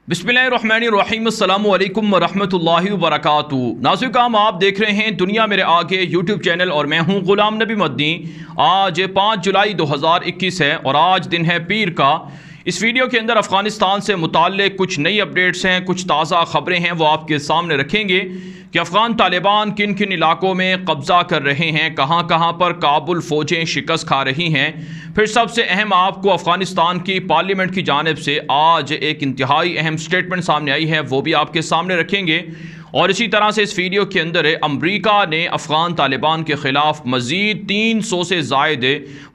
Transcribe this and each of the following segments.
बिस्मिल्लाहिर्रहमानिर्रहीम अस्सलामु अलैकुम वरहमतुल्लाहि वबरकातुहू। नाज़रीन, आप देख रहे हैं दुनिया मेरे आगे यूट्यूब चैनल और मैं हूं गुलाम नबी मदनी। आज 5 जुलाई 2021 है और आज दिन है पीर का। इस वीडियो के अंदर अफ़गानिस्तान से मुताल्लिक़ कुछ नई अपडेट्स हैं, कुछ ताज़ा ख़बरें हैं, वो आपके सामने रखेंगे कि अफ़गान तालिबान किन किन इलाकों में कब्ज़ा कर रहे हैं, कहाँ कहाँ पर काबुल फ़ौजें शिकस्त खा रही हैं। फिर सबसे अहम आपको अफ़गानिस्तान की पार्लियामेंट की जानिब से आज एक इंतहाई अहम स्टेटमेंट सामने आई है, वो भी आपके सामने रखेंगे। और इसी तरह से इस वीडियो के अंदर अमरीका ने अफ़गान तालिबान के ख़िलाफ़ मज़ीद 300 से ज़ायद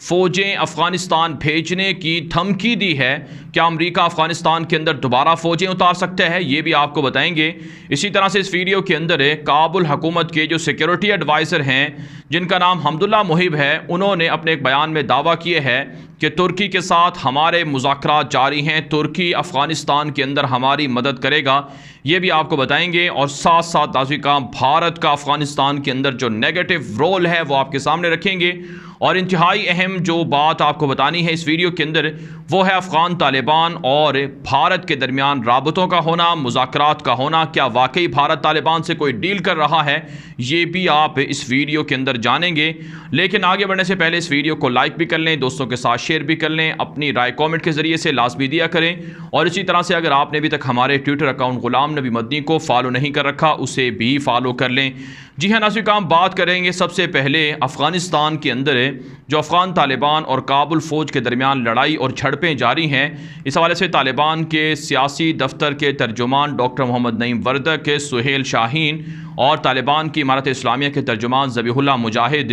फ़ौजें अफ़गानिस्तान भेजने की धमकी दी है। क्या अमरीका अफ़गानिस्तान के अंदर दोबारा फ़ौजें उतार सकता है, ये भी आपको बताएंगे। इसी तरह से इस वीडियो के अंदर काबुल हुकूमत के जो सिक्योरिटी एडवाइज़र हैं, जिनका नाम हमदुल्ला मुहिब है, उन्होंने अपने एक बयान में दावा किया है कि तुर्की के साथ हमारे मुज़ाकरात जारी हैं, तुर्की अफ़गानिस्तान के अंदर हमारी मदद करेगा, ये भी आपको बताएंगे। और साथ साथ नाज़रीन, भारत का अफ़गानिस्तान के अंदर जो नेगेटिव रोल है वो आपके सामने रखेंगे। और इंतहाई अहम जो बात आपको बतानी है इस वीडियो के अंदर, वो है अफ़गान तालिबान और भारत के दरमियान राबतों का होना, मुज़ाकरात का होना। क्या वाकई भारत तालिबान से कोई डील कर रहा है, ये भी आप इस वीडियो के अंदर जानेंगे। लेकिन आगे बढ़ने से पहले इस वीडियो को लाइक भी कर लें, दोस्तों के साथ शेयर भी कर लें, अपनी राय कमेंट के ज़रिए से लाजमी दिया करें। और इसी तरह से अगर आपने अभी तक हमारे ट्विटर अकाउंट गुलाम नबी मदनी को फॉलो नहीं कर रखा, उसे भी फॉलो कर लें। जी हाँ नाज़रीन, बात करेंगे सबसे पहले अफ़गानिस्तान के अंदर जो अफ़गान तालिबान और काबुल फ़ौज के दरमियान लड़ाई और झड़पें जारी हैं। इस हवाले से तालिबान के सियासी दफ्तर के तर्जुमान डॉक्टर मोहम्मद नईम वर्दक, सुहेल शाहीन और तालिबान की इमारत इस्लामिया के तर्जुमान ज़बीहुल्लाह मुजाहिद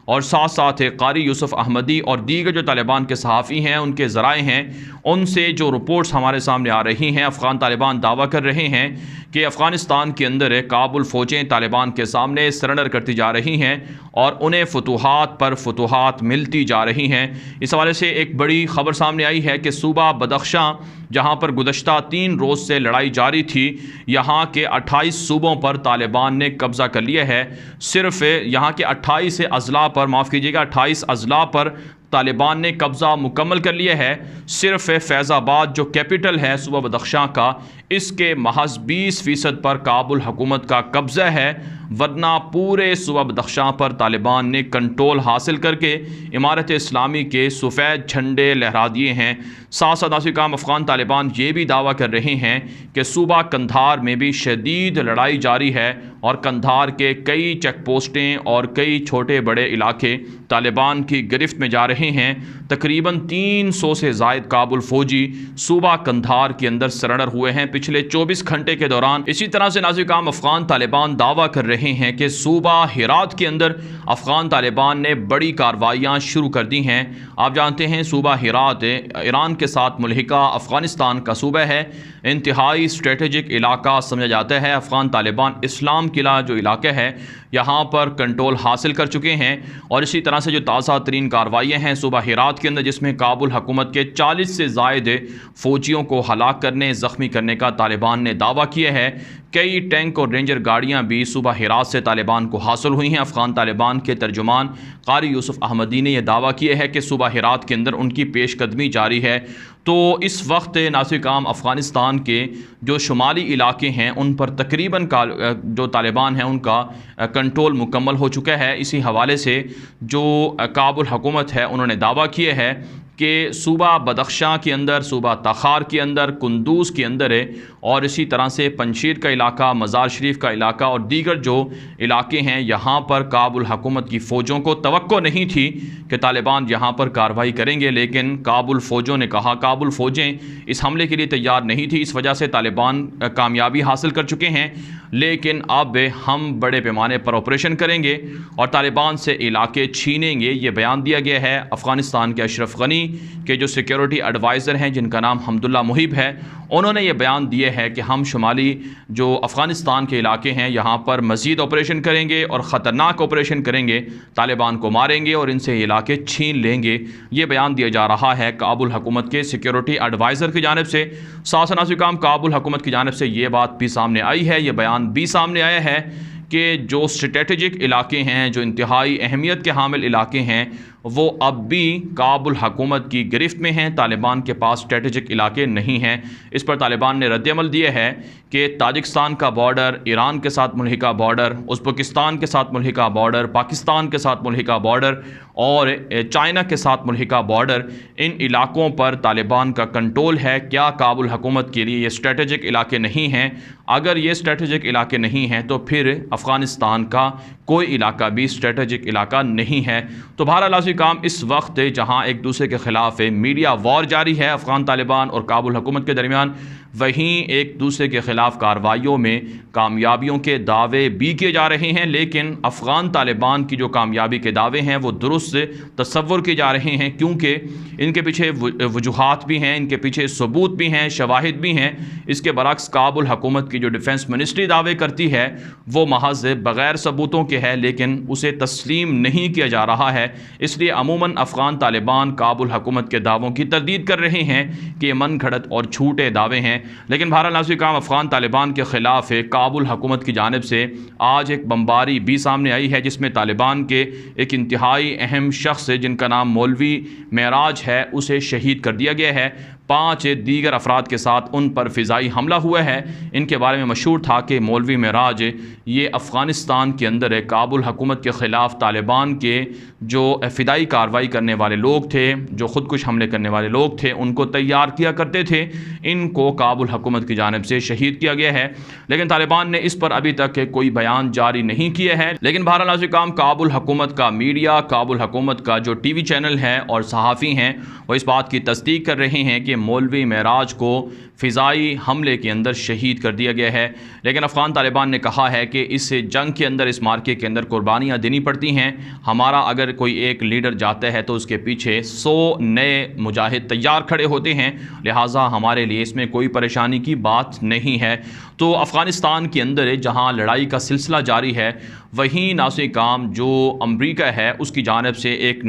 और साथ साथ कारी यूसुफ अहमदी और दीगर जो तालिबान के सहाफ़ी हैं, उनके ज़राए हैं, उनसे जो रिपोर्ट्स हमारे सामने आ रही हैं, अफ़गान तालिबान दावा कर रहे हैं कि अफ़गानिस्तान के अंदर काबुल फ़ौजें तालिबान के सामने सरेंडर करती जा रही हैं और उन्हें फतूहात पर फतूहात मिलती जा रही हैं। इस हवाले से एक बड़ी ख़बर सामने आई है कि सूबा बदख्शां, जहाँ पर गुज़श्ता 3 रोज़ से लड़ाई जारी थी, यहाँ के 28 सूबों पर तालिबान ने कब्ज़ा कर लिया है। सिर्फ यहाँ के 28 अज़ला पर, माफ़ कीजिएगा, 28 अज़ला पर तालिबान ने कब्ज़ा मुकम्मल कर लिया है। सिर्फ फैज़ाबाद जो कैपिटल है सूबा बदख्शां का, इसके महज 20% पर काबुल हुकूमत का कब्ज़ा है, वरना पूरे सूबा बदख्शां पर तालिबान ने कंट्रोल हासिल करके इमारत इस्लामी के सफ़ेद झंडे लहरा दिए हैं। साथ साथ नाज़रीन, अफ़गान तालिबान ये भी दावा कर रहे हैं कि सूबा कंधार में भी शदीद लड़ाई जारी है और कंधार के कई चेक पोस्टें और कई छोटे बड़े इलाके तालिबान की गिरफ्त में जा रहे हैं। तकरीबन 300 से ज़ायद काबुल फ़ौजी सूबा कंधार के अंदर सरेंडर हुए हैं पिछले 24 घंटे के दौरान। इसी तरह से नाज़रीन, अफ़गान तालिबान दावा कर रहे हैं कि सूबा हिरात के अंदर अफ़गान तालिबान ने बड़ी कार्रवाइयाँ शुरू कर दी हैं। आप जानते हैं सूबा हिरात ईरान के साथ मुल्हिका अफ़गानिस्तान का सूबा है, इंतहाई स्ट्रेटेजिक इलाका समझा जाता है। अफ़गान तालिबान इस्लाम किला जो इलाका है, यहाँ पर कंट्रोल हासिल कर चुके हैं। और इसी तरह से जो ताज़ा तरीन कार्रवाइयाँ हैं सूबा हिरात के अंदर, जिसमें काबुल हुकूमत के 40 से ज़ायद फ़ौजियों को हलाक करने, ज़ख्मी करने का तालिबान ने दावा किया है। कई टैंक और रेंजर गाड़ियाँ भी सूबा हिरात से तालिबान को हासिल हुई हैं। अफ़गान तालिबान के तर्जुमान कारी यूसुफ अहमदी ने यह दावा किया है कि सूबा हिरात के अंदर उनकी पेशकदमी जारी है। तो इस वक्त नाज़रीन, अफ़गानिस्तान के जो शुमाली इलाके हैं उन पर तकरीबन जो तालिबान है उनका कंट्रोल मुकम्मल हो चुका है। इसी हवाले से जो काबुल हुकूमत है, उन्होंने दावा किया है कि सूबा बदख्शां के अंदर, सूबा तखार के अंदर, कुंदूज़ के अंदर है, और इसी तरह से पंशीर का इलाका, मज़ार शरीफ का इलाका और दीगर जो इलाके हैं, यहाँ पर काबुल हुकूमत की फ़ौजों को तवक्को नहीं थी कि तालिबान यहाँ पर कार्रवाई करेंगे। लेकिन काबुल फ़ौजों ने कहा, काबुल फ़ौजें इस हमले के लिए तैयार नहीं थी, इस वजह से तालिबान कामयाबी हासिल कर चुके हैं। लेकिन अब हम बड़े पैमाने पर ऑपरेशन करेंगे और तालिबान से इलाके छीनेंगे। ये बयान दिया गया है अफ़गानिस्तान के अशरफ गनी के जो सिक्योरिटी एडवाइज़र हैं, जिनका नाम हमदुल्ला मुहिब है। उन्होंने ये बयान दिए है कि हम शुमाली जो अफ़गानिस्तान के इलाके हैं, यहाँ पर मज़ीद ऑपरेशन करेंगे और ख़तरनाक ऑपरेशन करेंगे, तालिबान को मारेंगे और इनसे इलाके छीन लेंगे। ये बयान दिया जा रहा है काबुल हुकूमत के सिक्योरिटी एडवाइज़र की जानिब से। साथ नाज़रीन, काबुल हुकूमत की जानिब से ये बात भी सामने आई है, ये बयान भी सामने आया है कि जो स्ट्रेटेजिक इलाके हैं, जो इंतहाई अहमियत के हामिल इलाके हैं, वो अब भी काबुल हुकूमत की गिरफ्त में हैं। तालिबान के पास स्ट्रेटेजिक इलाके नहीं हैं। इस पर तालिबान ने रद्दअमल दिया है कि ताजिकिस्तान का बॉर्डर, ईरान के साथ मुल्हिका बॉर्डर, उज़्बेकिस्तान के साथ मुल्हिका बॉर्डर, पाकिस्तान के साथ मुल्हिका बॉर्डर और चाइना के साथ मुल्हिका बॉर्डर, इन इलाकों पर तालिबान का कंट्रोल है। क्या काबुल हुकूमत के लिए ये स्ट्रेटेजिक इलाके नहीं हैं? अगर ये स्ट्रेटेजिक इलाके नहीं हैं तो फिर अफ़गानिस्तान का कोई इलाका भी स्ट्रेटेजिक इलाका नहीं है। तो बहरहाल नाज़रीन काम इस वक्त जहाँ एक दूसरे के ख़िलाफ़ मीडिया वॉर जारी है अफ़गान तालिबान और काबुल हुकूमत के दरमियान, वहीं एक दूसरे के ख़िलाफ़ कार्रवाइयों में कामयाबियों के दावे भी किए जा रहे हैं। लेकिन अफ़गान तालिबान की जो कामयाबी के दावे हैं वो दुरुस्त तसव्वुर किए जा रहे हैं, क्योंकि इनके पीछे वजूहात भी हैं, इनके पीछे सबूत भी हैं, शवाहिद भी हैं। इसके बरक्स काबुल हुकूमत की जो डिफेंस मिनिस्ट्री दावे करती है वो महज बग़ैर सबूतों के है, लेकिन उसे तस्लीम नहीं किया जा रहा है। इसलिए अमूमन अफ़गान तालिबान काबुल हुकूमत के दावों की तरदीद कर रहे हैं कि ये मन घड़त और झूठे दावे हैं। लेकिन बहरहाल नाज़रीन काम अफ़गान तालिबान के ख़िलाफ़ काबुल हुकूमत की जानिब से आज एक बमबारी भी सामने आई है, जिसमें तालिबान के एक इंतहाई अहम शख्स जिनका नाम मौलवी मेराज है उसे शहीद कर दिया गया है। 5 दीगर अफराद के साथ उन पर फ़िज़ाई हमला हुआ है। इनके बारे में मशहूर था कि मौलवी मेराज ये अफ़गानिस्तान के अंदर काबुल हुकूमत के ख़िलाफ़ तालिबान के जो फ़िदाई कार्रवाई करने वाले लोग थे, जो ख़ुदकुश हमले करने वाले लोग थे, उनको तैयार किया करते थे। इनको काबुल हुकूमत की जानिब से शहीद किया गया है। लेकिन तालिबान ने इस पर अभी तक कोई बयान जारी नहीं किया है। लेकिन बहरहाल नाज़रीन काम काबुल हुकूमत का मीडिया, काबुल हुकूमत का जो TV चैनल है और सहाफ़ी हैं वो इस बात की तस्दीक कर रहे हैं कि मौलवी मेराज को फ़िज़ाई हमले के अंदर शहीद कर दिया गया है। लेकिन अफ़गान तालिबान ने कहा है कि इस जंग के अंदर, इस मार्के के अंदर कुर्बानियाँ देनी पड़ती हैं। हमारा अगर कोई एक लीडर जाता है तो उसके पीछे 100 नए मुजाहिद तैयार खड़े होते हैं, लिहाजा हमारे लिए इसमें कोई परेशानी की बात नहीं है। तो अफ़गानिस्तान के अंदर जहाँ लड़ाई का सिलसिला जारी है, वहीं नाज़रीन काम जो अमरीका है उसकी जानिब से एक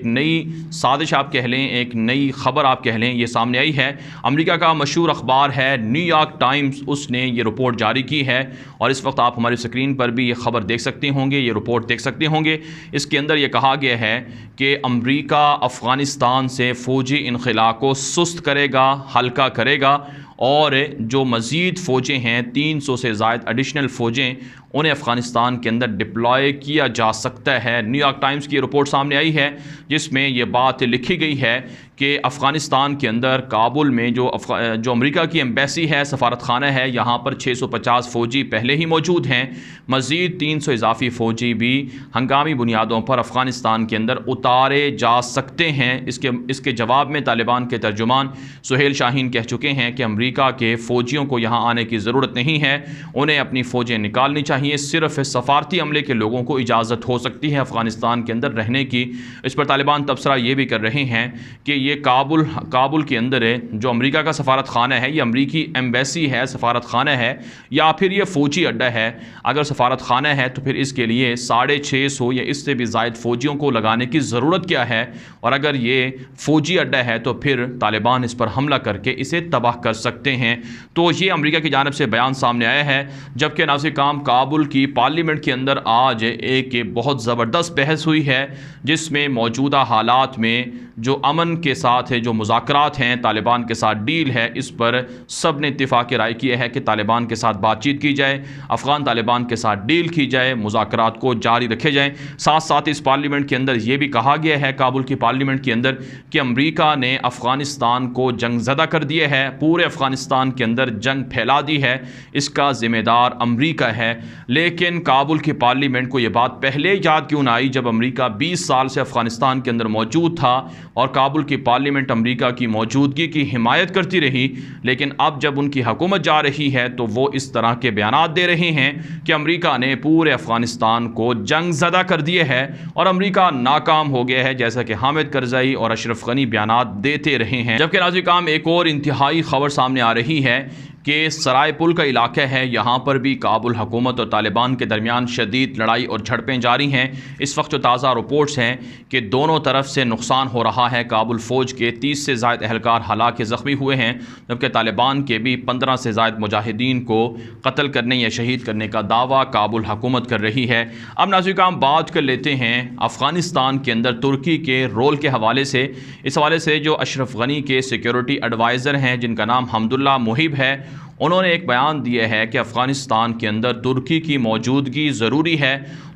नई साजिश आप कह लें, एक नई ख़बर आप कह लें, ये सामने आई है। अमरीका का मशहूर अखबार है न्यूयॉर्क टाइम्स, उसने ये रिपोर्ट जारी की है और इस वक्त आप हमारी स्क्रीन पर भी ये ख़बर देख सकते होंगे, ये रिपोर्ट देख सकते होंगे। इसके अंदर ये कहा गया है कि अमरीका अफ़गानिस्तान से फ़ौजी इनख़ला को सुस्त करेगा, हल्का करेगा और जो मज़ीद फ़ौजें हैं 300 से ज़ायद एडिशनल फ़ौजें उन्हें अफ़गानिस्तान के अंदर डिप्लॉय किया जा सकता है। न्यूयॉर्क टाइम्स की रिपोर्ट सामने आई है जिसमें ये बात लिखी गई है कि अफ़गानिस्तान के अंदर काबुल में जो अमेरिका की एम्बेसी है, सफारत खाना है, यहाँ पर 650 फ़ौजी पहले ही मौजूद हैं। मज़ीद 300 इजाफ़ी फ़ौजी भी हंगामी बुनियादों पर अफ़गानिस्तान के अंदर उतारे जा सकते हैं। इसके जवाब में तालिबान के तर्जुमान सुहेल शाहीन कह चुके हैं कि अमेरिका के फ़ौजियों को यहाँ आने की ज़रूरत नहीं है, उन्हें अपनी फ़ौजें निकालनी चाहिए। सिर्फ सफारती अमले के लोगों को इजाज़त हो सकती है अफ़गानिस्तान के अंदर रहने की। इस पर तालिबान तबसरा ये भी कर रहे हैं कि ये काबुल के अंदर है जो अमेरिका का सफारत खाना है, ये अमरीकी एम्बेसी है, सफारत खाना है या फिर ये फ़ौजी अड्डा है। अगर सफारत खाना है तो फिर इसके लिए 650 या इससे भी ज़ायद फ़ौजियों को लगाने की ज़रूरत क्या है, और अगर ये फ़ौजी अड्डा है तो फिर तालिबान इस पर हमला करके इसे तबाह कर सकते हैं। तो ये अमरीका की जानिब से बयान सामने आया है। जबकि नाज़रीन काम काबुल की पार्लियामेंट के अंदर आज एक बहुत ज़बरदस्त बहस हुई है जिसमें मौजूदा हालात में जो अमन के साथ है, जो मुज़ाकरात हैं, तालिबान के साथ डील है, इस पर सब ने इत्तेफाक राय किया है कि तालिबान के साथ बातचीत की जाए, अफ़गान तालिबान के साथ डील की जाए, मुज़ाकरात को जारी रखे जाएँ। साथ साथ इस पार्लियामेंट के अंदर ये भी कहा गया है, काबुल की पार्लियामेंट के अंदर, कि अमरीका ने अफ़गानिस्तान को जंगज़दा कर दिया है, पूरे अफ़गानिस्तान के अंदर जंग फैला दी है, इसका ज़िम्मेदार अमरीका है। लेकिन काबुल की पार्लियामेंट को ये बात पहले याद क्यों ना आई जब अमरीका 20 साल से अफ़गानिस्तान के अंदर मौजूद था और काबुल की पार्लियामेंट अमरीका की मौजूदगी की हिमायत करती रही। लेकिन अब जब उनकी हुकूमत जा रही है तो वो इस तरह के बयानात दे रहे हैं कि अमरीका ने पूरे अफ़गानिस्तान को जंगज़दा कर दिया है और अमरीका नाकाम हो गया है, जैसा कि हामिद करज़ई और अशरफ गनी बयानात देते रहे हैं। जबकि नाज़रीन काम एक और इंतहाई खबर सामने आ रही है कि सरायपुल का इलाका है, यहाँ पर भी काबुल हुकूमत और तालिबान के दरमियान शदीद लड़ाई और झड़पें जारी हैं। इस वक्त जो ताज़ा रिपोर्ट्स हैं कि दोनों तरफ से नुकसान हो रहा है। काबुल फ़ौज के 30 से ज़ायद एहलकार हालांकि ज़ख्मी हुए हैं, जबकि तालिबान के भी 15 से ज़ायद मुजाहिदीन को कत्ल करने या शहीद करने का दावा काबुल हुकूमत कर रही है। अब नाज़रीन हम बात कर लेते हैं अफ़गानिस्तान के अंदर तुर्की के रोल के हवाले से। इस हवाले से जो अशरफ गनी के सिक्योरिटी एडवाइज़र हैं, जिनका नाम हमदुल्ला मुहिब है, उन्होंने एक बयान दिया है कि अफ़गानिस्तान के अंदर तुर्की की मौजूदगी ज़रूरी है।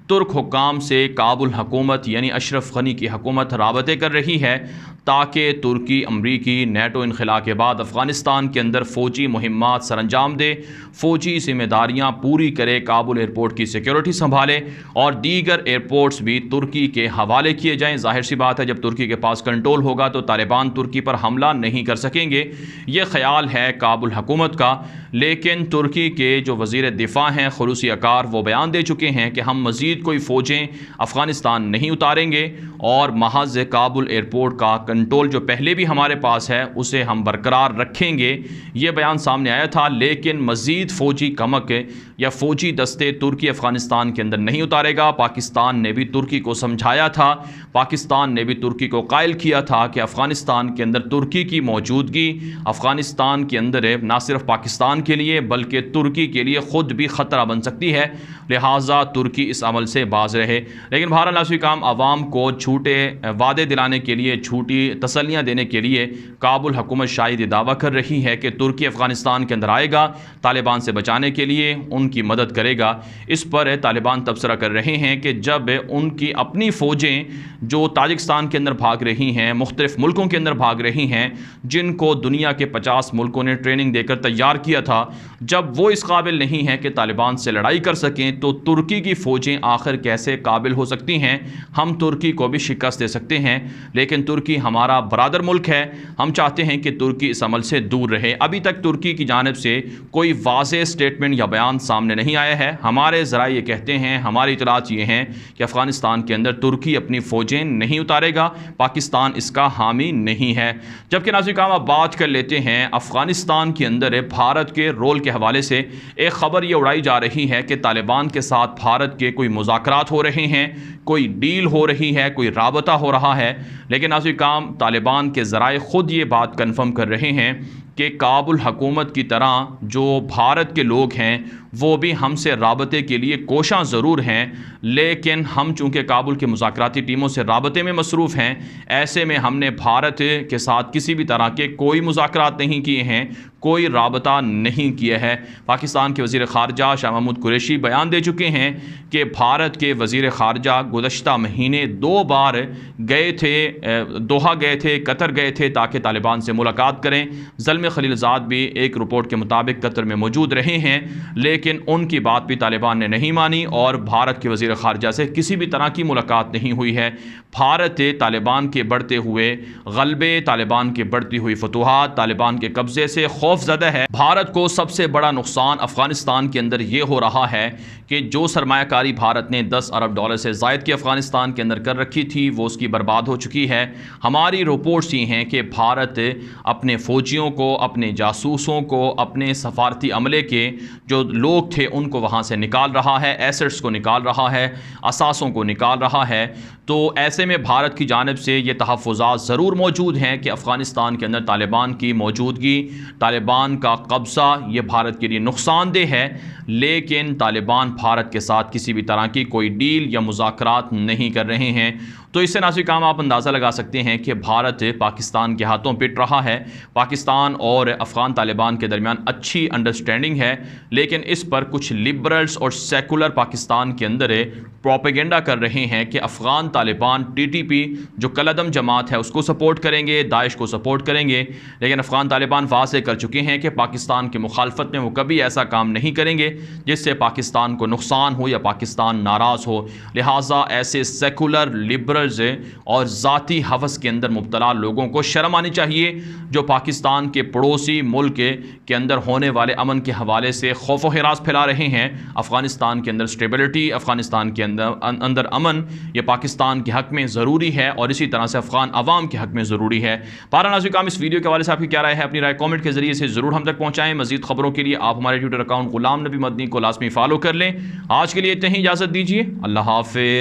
तुर्क हुक्काम से काबुल हुकूमत यानी अशरफ गनी की हुकूमत राबते कर रही है ताकि तुर्की अमरीकी नेटो इनखला के बाद अफ़गानिस्तान के अंदर फ़ौजी मुहिम्मात सरअंजाम दे, फ़ौजी जिम्मेदारियाँ पूरी करे, काबुल एयरपोर्ट की सिक्योरिटी संभाले और दीगर एयरपोर्ट्स भी तुर्की के हवाले किए जाएँ। ज़ाहिर सी बात है, जब तुर्की के पास कंट्रोल होगा तो तालिबान तुर्की पर हमला नहीं कर सकेंगे। ये ख्याल है काबुल हुकूमत का। लेकिन तुर्की के जो वज़ीर दिफ़ा हैं खुलूसी अकार, वो बयान दे चुके हैं कि हम मज़ीद कोई फ़ौजें अफ़गानिस्तान नहीं उतारेंगे और महज काबुल एयरपोर्ट का कंट्रोल जो पहले भी हमारे पास है उसे हम बरकरार रखेंगे। ये बयान सामने आया था। लेकिन मज़ीद फ़ौजी कमक या फ़ौजी दस्ते तुर्की अफ़गानिस्तान के अंदर नहीं उतारेगा। पाकिस्तान ने भी तुर्की को समझाया था, पाकिस्तान ने भी तुर्की को कायल किया था कि अफ़गानिस्तान के अंदर तुर्की की मौजूदगी अफ़गानिस्तान के अंदर ना सिर्फ पाकिस्तान के लिए बल्कि तुर्की के लिए ख़ुद भी ख़तरा बन सकती है। लिहाजा तुर्की इस अमल से बाज रहे। लेकिन बहरहाल नाज़रीन आवाम को झूठे वादे दिलाने के लिए, झूठी तसल्लियाँ देने के लिए काबुल हुकूमत शायद ये दावा कर रही है कि तुर्की अफ़गानिस्तान के अंदर आएगा, तालिबान से बचाने के लिए उनकी मदद करेगा। इस पर तालिबान तबसरा कर रहे हैं कि जब उनकी अपनी फ़ौजें जो ताजिकिस्तान के अंदर भाग रही हैं, मुख्तलिफ़ मुल्कों के अंदर भाग रही हैं, जिनको दुनिया के 50 मुल्कों ने ट्रेनिंग देकर तैयार किया था, जब वो इस काबिल नहीं है कि तालिबान से लड़ाई कर सकें तो तुर्की की फ़ौजें आखिर कैसे काबिल हो सकती हैं। हम तुर्की को भी शिकस्त दे सकते हैं, लेकिन तुर्की हमारा बरादर मुल्क है। हम चाहते हैं कि तुर्की इस अमल से दूर रहे। अभी तक तुर्की की जानिब से कोई वाज़ेह स्टेटमेंट या बयान सामने नहीं आया है। हमारे ज़राए ये कहते हैं, हमारी इतलात ये हैं कि अफ़गानिस्तान के अंदर तुर्की अपनी फ़ौजें नहीं उतारेगा, पाकिस्तान इसका हामी नहीं है। जबकि नाज़रीन आप बात कर लेते हैं अफ़गानिस्तान के अंदर भारत के रोल के हवाले से। एक ख़बर ये उड़ाई जा रही है कि तालिबान के साथ भारत के कोई मुज़ाकरात हो रहे हैं, कोई डील हो रही है, कोई राबता हो रहा है। लेकिन नाज़रीन तालिबान के ज़राए ख़ुद ये बात कन्फर्म कर रहे हैं कि काबुल हुकूमत की तरह जो भारत के लोग हैं वो भी हमसे राबते के लिए कोशां ज़रूर हैं, लेकिन हम चूँकि काबुल के मुज़ाकराती टीमों से राबते में मसरूफ़ हैं, ऐसे में हमने भारत के साथ किसी भी तरह के कोई मुज़ाकरात नहीं किए हैं, कोई राबता नहीं किया है। पाकिस्तान के वज़ीर ख़ारजा शाह महमूद कुरैशी बयान दे चुके हैं कि भारत के वज़ीर ख़ारजा गुज़श्ता महीने 2 बार गए थे, दोहा गए थे, कतर गए थे ताकि तालिबान से मुलाकात करें। ज़ल्म खलीलज़ाद भी एक रिपोर्ट के मुताबिक कतर में मौजूद रहे हैं, लेकिन उनकी बात भी तालिबान ने नहीं मानी और भारत के वज़ीर ख़ारजा से किसी भी तरह की मुलाकात नहीं हुई है। भारत तालिबान के बढ़ते हुए गलबे, तालिबान की बढ़ती हुई फतूहात, तालिबान के कब्ज़े से खौफज़दा है। भारत को सबसे बड़ा नुकसान अफ़गानिस्तान के अंदर ये हो रहा है कि जो सरमायाकारी भारत ने 10 अरब डॉलर से ज़ायद की अफ़गानिस्तान के अंदर कर रखी थी वो उसकी बर्बाद हो चुकी है। हमारी रिपोर्ट्स ये हैं कि भारत अपने फ़ौजियों को, अपने जासूसों को, अपने सफारती अमले के जो लोग थे उनको वहाँ से निकाल रहा है, एसेट्स को निकाल रहा है, असासों को निकाल रहा है। तो ऐसे में भारत की जानिब से ये तहफ़्फ़ुज़ात ज़रूर मौजूद हैं कि अफ़गानिस्तान के अंदर तालिबान की मौजूदगी, तालिबान का कब्ज़ा ये भारत के लिए नुकसानदेह है, लेकिन तालिबान भारत के साथ किसी भी तरह की कोई डील या मुज़ाकरात नहीं कर रहे हैं। तो इससे नाज़रीन आप अंदाज़ा लगा सकते हैं कि भारत पाकिस्तान के हाथों पिट रहा है। पाकिस्तान और अफ़गान तालिबान के दरमियान अच्छी अंडरस्टैंडिंग है, लेकिन इस पर कुछ लिबरल्स और सेकुलर पाकिस्तान के अंदर प्रोपेगेंडा कर रहे हैं कि अफ़गान तालिबान TTP जो कलअदम जमात है उसको सपोर्ट करेंगे, दाइश को सपोर्ट करेंगे। लेकिन अफ़गान तालिबान वाज़ेह कर चुके हैं कि पाकिस्तान की मुखालफत में वो कभी ऐसा काम नहीं करेंगे जिससे पाकिस्तान को नुकसान हो या पाकिस्तान नाराज़ हो। लिहाजा ऐसे सेकुलर, लिबरल और ज़ाती हवस के अंदर मुब्तला लोगों को शर्म आनी चाहिए जो पाकिस्तान के पड़ोसी मुल्क के अंदर होने वाले अमन के हवाले से खौफ व हिरास फैला रहे हैं। अफ़गानिस्तान के अंदर स्टेबिलिटी, अफ़गानिस्तान के अंदर अमन, ये पाकिस्तान अफ़गान के हक़ में ज़रूरी है और इसी तरह से अफ़गान अवाम के हक़ में ज़रूरी है। पारा नाज़रीन काम इस वीडियो के हवाले से आपकी क्या राय है, अपनी राय कॉमेंट के ज़रिए से ज़रूर हम तक पहुँचाएँ। मज़ीद खबरों के लिए आप हमारे ट्विटर अकाउंट गुलाम नबी मदनी को लाज़मी फॉलो कर लें। आज के लिए इतनी ही इजाज़त दीजिए। अल्लाह हाफ़िज़।